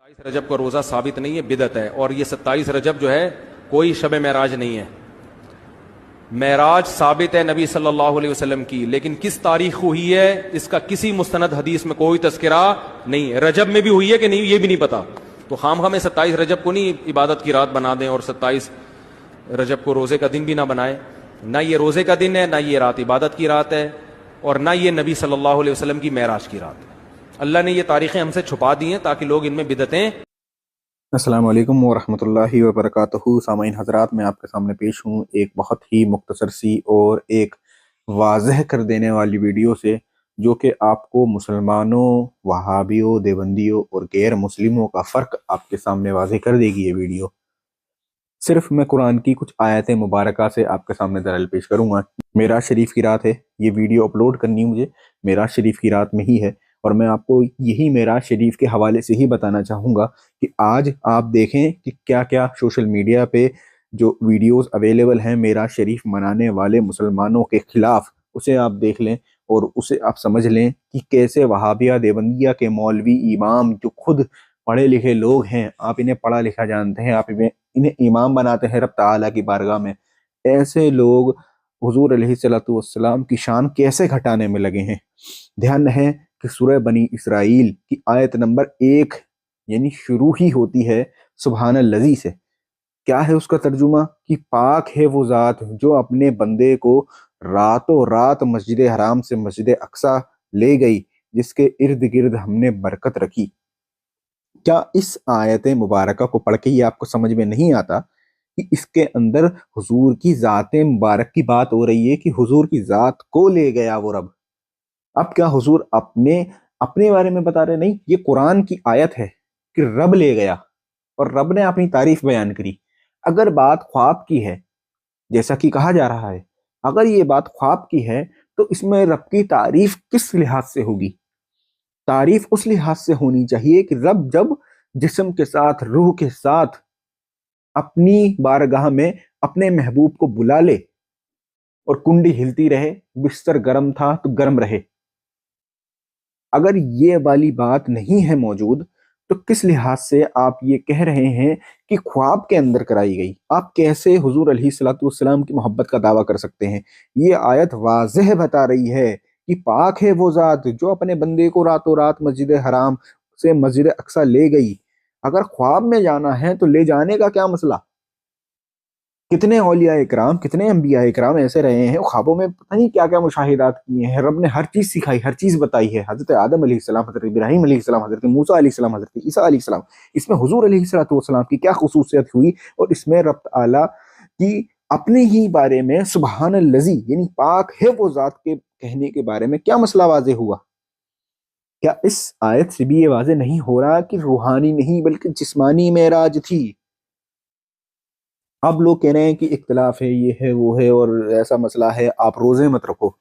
27 रजब का रोज़ा साबित नहीं है, बिदअत है। और ये 27 रजब जो है कोई शब मेराज नहीं है। मेराज साबित है नबी सल्लल्लाहु अलैहि वसल्लम की, लेकिन किस तारीख हुई है इसका किसी मुस्तनद हदीस में कोई तस्करा नहीं है। रजब में भी हुई है कि नहीं ये भी नहीं पता। तो खाम में 27 रजब को नहीं इबादत की रात बना दें और 27 रजब को रोज़े का दिन भी ना बनाए। ना ये रोज़े का दिन है, ना ये रात इबादत की रात है, और ना ये नबी सल्लल्लाहु अलैहि वसल्लम की मेराज की रात है। अल्लाह ने ये तारीखें हमसे छुपा दी हैं ताकि लोग इनमें बिदतें। अस्सलामु अलैकुम वरहमतुल्लाहि वबरकातुहू। सामाईन हज़रात, मैं आपके सामने पेश हूँ एक बहुत ही मुख्तसर सी और एक वाज़ह कर देने वाली वीडियो से, जो कि आपको मुसलमानों, वहाबियों, देवबंदियों और गैर मुस्लिमों का फ़र्क आपके सामने वाज़ह कर देगी। ये वीडियो सिर्फ मैं कुरान की कुछ आयत मुबारका से आपके सामने दलाइल पेश करूँगा। मेराज शरीफ की रात है, ये वीडियो अपलोड करनी मुझे मेराज शरीफ की रात में ही है, और मैं आपको यही मेराज शरीफ के हवाले से ही बताना चाहूँगा कि आज आप देखें कि क्या क्या सोशल मीडिया पे जो वीडियोस अवेलेबल हैं मेराज शरीफ मनाने वाले मुसलमानों के खिलाफ, उसे आप देख लें और उसे आप समझ लें कि कैसे वहाबिया देवबंदिया के मौलवी इमाम, जो खुद पढ़े लिखे लोग हैं, आप इन्हें पढ़ा लिखा जानते हैं, आप इन्हें इमाम बनाते हैं रब ताला की बारगाह में, ऐसे लोग हुजूर अलैहिस्सलातु वस्सलाम की शान कैसे घटाने में लगे हैं। ध्यान है कि सूरह बनी इसराइल की आयत नंबर 1 यानी शुरू ही होती है सुबहानल्लज़ी से। क्या है उसका तर्जुमा? कि पाक है वो ज़ात जो अपने बंदे को रातों रात मस्जिद हराम से मस्जिद अक्सा ले गई, जिसके इर्द गिर्द हमने बरकत रखी। क्या इस आयत मुबारका को पढ़ के ये आपको समझ में नहीं आता कि इसके अंदर हुजूर की ज़ात मुबारक की बात हो रही है कि हुजूर की ज़ात को ले गया वो रब? अब क्या हुजूर अपने अपने बारे में बता रहे? नहीं, ये कुरान की आयत है कि रब ले गया, और रब ने अपनी तारीफ बयान करी। अगर बात ख्वाब की है, जैसा कि कहा जा रहा है, अगर ये बात ख्वाब की है, तो इसमें रब की तारीफ किस लिहाज से होगी? तारीफ उस लिहाज से होनी चाहिए कि रब जब जिस्म के साथ, रूह के साथ अपनी बारगाह में अपने महबूब को बुला ले, और कुंडी हिलती रहे, बिस्तर गर्म था तो गर्म रहे। अगर ये वाली बात नहीं है मौजूद, तो किस लिहाज से आप ये कह रहे हैं कि ख्वाब के अंदर कराई गई? आप कैसे हुजूर अलैहिस्सलातु वस्सलाम की मोहब्बत का दावा कर सकते हैं? ये आयत वाज़ेह बता रही है कि पाक है वो ज़ात जो अपने बंदे को रातों रात मस्जिद हराम से मस्जिद अक्सा ले गई। अगर ख्वाब में जाना है तो ले जाने का क्या मसला? कितने औलिया इकराम, कितने अंबिया इकराम ऐसे रहे हैं, ख्वाबों में पता नहीं क्या क्या मुशाहिदात किए हैं। रब ने हर चीज़ सिखाई, हर चीज़ बताई है। हज़रत आदम अलैहिस्सलाम, हज़रत इब्राहीम अलैहिस्सलाम, हज़रत मूसा अलैहिस्सलाम, हज़रत ईसा अलैहिस्सलाम, इसमें हुजूर अलैहिस्सलातु वस्सलाम की क्या खुसूसियत हुई, और इसमें रब ताला की अपने ही बारे में सुबहानल्लज़ी यानी पाक है वो ज़ात के कहने के बारे में क्या मसला वाज़े हुआ? क्या इस आयत से भी ये वाज़े नहीं हो रहा कि रूहानी नहीं बल्कि जिस्मानी मेराज थी? अब लोग कह रहे हैं कि इख्तिलाफ है, ये है, वो है, और ऐसा मसला है, आप रोजे मत रखो।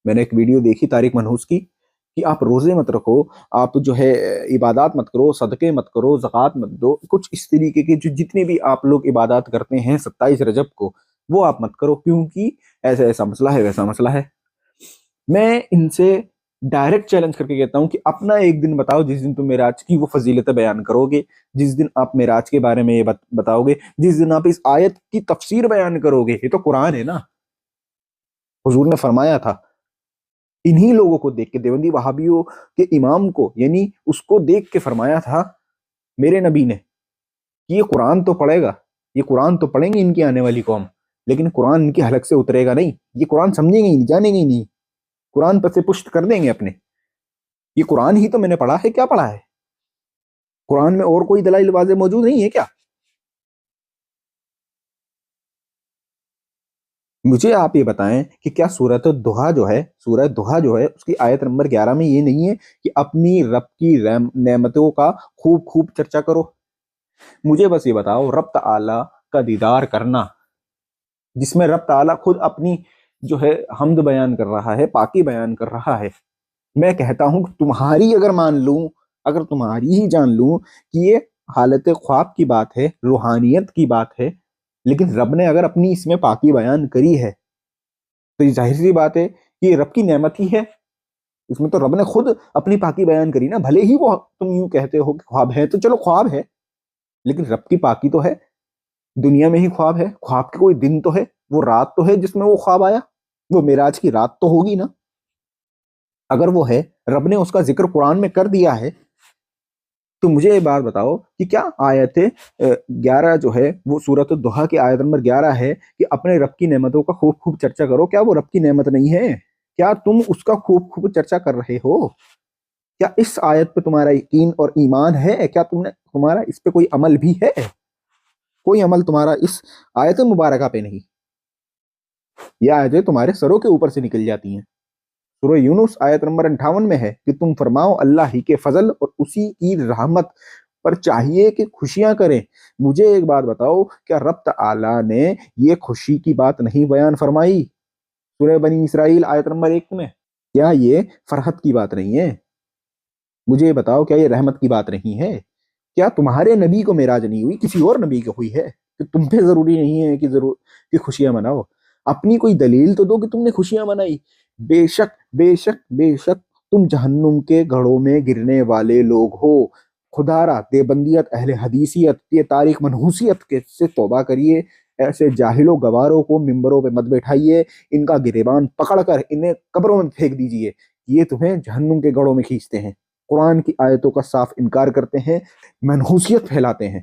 मैंने एक वीडियो देखी तारिक मनहूस की कि आप रोजे मत रखो, आप जो है इबादत मत करो, सदके मत करो, ज़कात मत दो, कुछ इस तरीके के जो जितनी भी आप लोग इबादत करते हैं 27 रजब को, वो आप मत करो, क्योंकि ऐसा ऐसा मसला है, वैसा मसला है। मैं इनसे डायरेक्ट चैलेंज करके कहता हूं कि अपना एक दिन बताओ जिस दिन तुम मेराज की वो फजीलतें बयान करोगे, जिस दिन आप मेराज के बारे में ये बताओगे, जिस दिन आप इस आयत की तफसीर बयान करोगे। ये तो कुरान है ना, हुजूर ने फरमाया था। इन्हीं लोगों को देख के, देवबंदी वहाबियों के इमाम को, यानी उसको देख के फरमाया था मेरे नबी ने कि ये कुरान तो पढ़ेगा, ये कुरान तो पढ़ेंगे इनकी आने वाली कौम, लेकिन कुरान इनकी हलक से उतरेगा नहीं, ये कुरान समझेंगे ही नहीं, जानेंगे ही नहीं, कुरान पर से पुष्ट कर देंगे अपने। ये कुरान ही तो मैंने पढ़ा है, क्या पढ़ा है? कुरान में और कोई दलाइल वाज़ेह मौजूद नहीं है क्या? मुझे आप ये बताएं कि क्या सूरह दुहा जो है उसकी आयत नंबर 11 में ये नहीं है कि अपनी रब की नेमतों का खूब खूब चर्चा करो? मुझे बस ये बताओ, रब ताला का दीदार करना, जिसमें रब ताला खुद अपनी जो है हमद बयान कर रहा है, पाकी बयान कर रहा है। मैं कहता हूं कि तुम्हारी अगर मान लूं, अगर तुम्हारी ही जान लूं कि ये हालत ख्वाब की बात है, रूहानियत की बात है, लेकिन रब ने अगर अपनी इसमें पाकी बयान करी है, तो ये जाहिर सी बात है कि ये रब की नेमत ही है। इसमें तो रब ने खुद अपनी पाकी बयान करी ना। भले ही वो तुम यूं कहते हो कि ख्वाब है, तो चलो ख्वाब है, लेकिन रब की पाकी तो है, दुनिया में ही ख्वाब है। ख्वाब के कोई दिन तो है, वो रात तो है जिसमें वो ख्वाब आया, वो मेराज की रात तो होगी ना। अगर वो है, रब ने उसका जिक्र कुरान में कर दिया है, तो मुझे ये बात बताओ कि क्या आयत 11 जो है वो सूरत दुहा की आयत नंबर 11 है कि अपने रब की नेमतों का खूब खूब चर्चा करो, क्या वो रब की नेमत नहीं है? क्या तुम उसका खूब खूब चर्चा कर रहे हो? क्या इस आयत पे तुम्हारा यकीन और ईमान है? क्या तुम्हारा इस पे कोई अमल भी है? कोई अमल तुम्हारा इस आयत मुबारका पे नहीं। यह आयतें तुम्हारे सरों के ऊपर से निकल जाती हैं। सूरह यूनुस आयत नंबर 58 में है कि तुम फरमाओ अल्लाह ही के फजल और उसी की रहमत पर चाहिए कि खुशियां करें। मुझे एक बात बताओ, क्या रब तआला ने ये खुशी की बात नहीं बयान फरमाई सूरह बनी इसराइल आयत नंबर 1 में? क्या ये फरहत की बात नहीं है? मुझे ये बताओ, क्या ये रहमत की बात नहीं है? क्या तुम्हारे नबी को मेराज नहीं हुई, किसी और नबी को हुई है? कि तुम पे जरूरी नहीं है कि खुशियां मनाओ? अपनी कोई दलील तो दो कि तुमने खुशियां मनाई। बेशक बेशक बेशक तुम जहन्नुम के घड़ों में गिरने वाले लोग हो। खुदारा देबंदियत, अहले हदीसियत, ये तारीख मनहूसियत के से तौबा करिए। ऐसे जाहिलों गवारों को मिंबरों पे मत बैठाइए, इनका गिरेबान पकड़कर इन्हें कब्रों में फेंक दीजिए। ये तुम्हें जहन्नुम के घड़ों में खींचते हैं, कुरान की आयतों का साफ इनकार करते हैं, मनहूसियत फैलाते हैं।